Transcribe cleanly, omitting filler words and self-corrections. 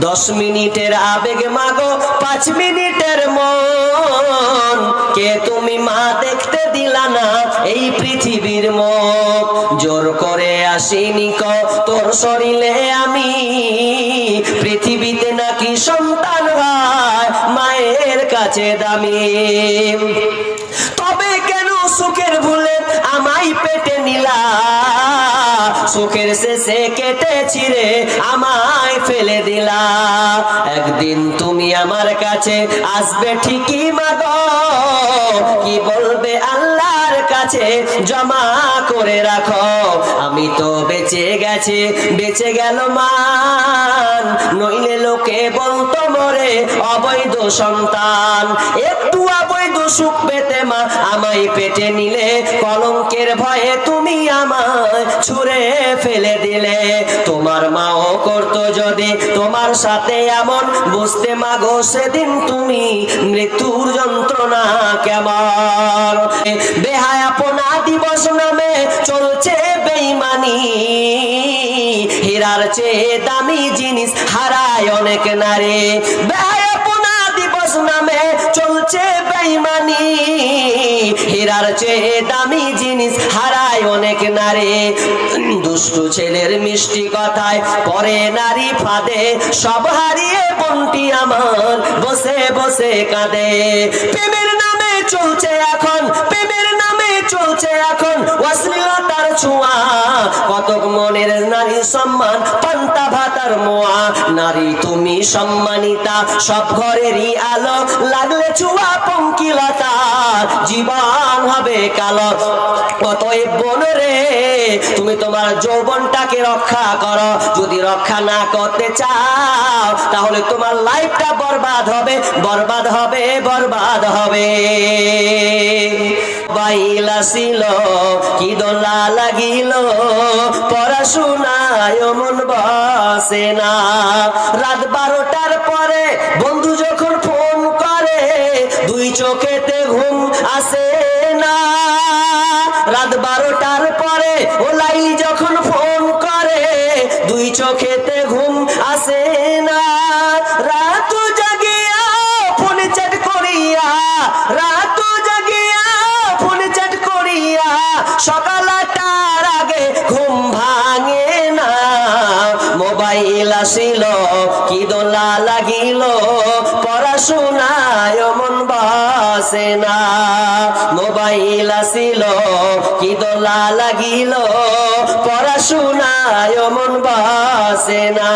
10 মিনিটের আবেগ মাগো 5 মিনিটের মন, কে তুমি মা দেখতে দিলা না এই পৃথিবীর মুখ। জোর করে আসিনি ক তোর শরীরে আমি, পৃথিবীতে নাকি সন্তান হয় মায়ের কাছে দামি। তবে কেন সুখের ভুলে আমায় পেটে নিলা, সুখের শেষে কেটে ছিঁড়ে আমায় ফেলে দিলা। একদিন তুমি আমার কাছে আসবে ঠিকই মাগো, কি বলবে আল্লাহর কাছে জমা করে রাখো। আমি তো বেঁচে গেছি, বেঁচে গেল মান, নইলে লোকে বলতো মরে অবৈধ সন্তান। একটু অবৈধ সুখ পেতে মা আমায় পেটে নিলে, কলঙ্কের ভয়ে তুমি আমায় ছুঁড়ে ফেলে দিলে। তোমার মাও করতো যদি তোমার সাথে এমন, বুঝতে মাগো সেদিন তুমি মৃত্যুর যন্ত্রণা কেমন। বেহায়াপনা দিবস নামে চলছে বেঈমানি, হীরার চেয়ে দামি জিনিস হারায় অনেক নারী। বেহায়াপনা দিবস নামে চলছে বেঈমানি, হীরার চেয়ে দামি জিনিস হারায় অনেক নারী। দুষ্টু ছেলের মিষ্টি কথায় পরে নারী ফাঁদে, সব হারিয়ে বোনটি আমার বসে বসে কাঁদে। প্রেমের নামে চলছে এখন, প্রেমের নামে চলছে এখন অশ্লীলতার ছোঁয়া, কতক মনের নারী সম্মান পান্তা ভাতার মোয়া। নারী তুমি সম্মানিতা, সব ঘরেরই আলো, লাগলে ছোঁয়া পঙ্কিলতা জীবন হবে কালো। অতএব বোন রে, তুমি তোমার যৌবনটাকে রক্ষা করো, যদি রক্ষা না করতে চাও তাহলে তোমার লাইফটা বরবাদ হবে, বরবাদ হবে, বরবাদ হবে। বাইলা ছিল কি দোলা লাগিল, পড়াশোনায় মন বসে না। রাত 12টার পরে বন্ধু যখন ফোন করে, দুই চোখেতে ঘুম আসে না। রাত 12টার পরে ও লাইলি যখন ফোন করে, দুই চোখেতে ঘুম আসে না। রাত জাগিয়া ফোনে চ্যাট করিয়া, রাত জাগিয়া ফোনে চ্যাট করিয়া, সকাল 8টার আগে ঘুম ভাঙে না। মোবাইল আসিল কি দোলা লাগিল, পড়াশোনায় মন বসে না। মোবাইল আসিল কি দোলা লাগিল, পড়াশোনায় মন বসে না।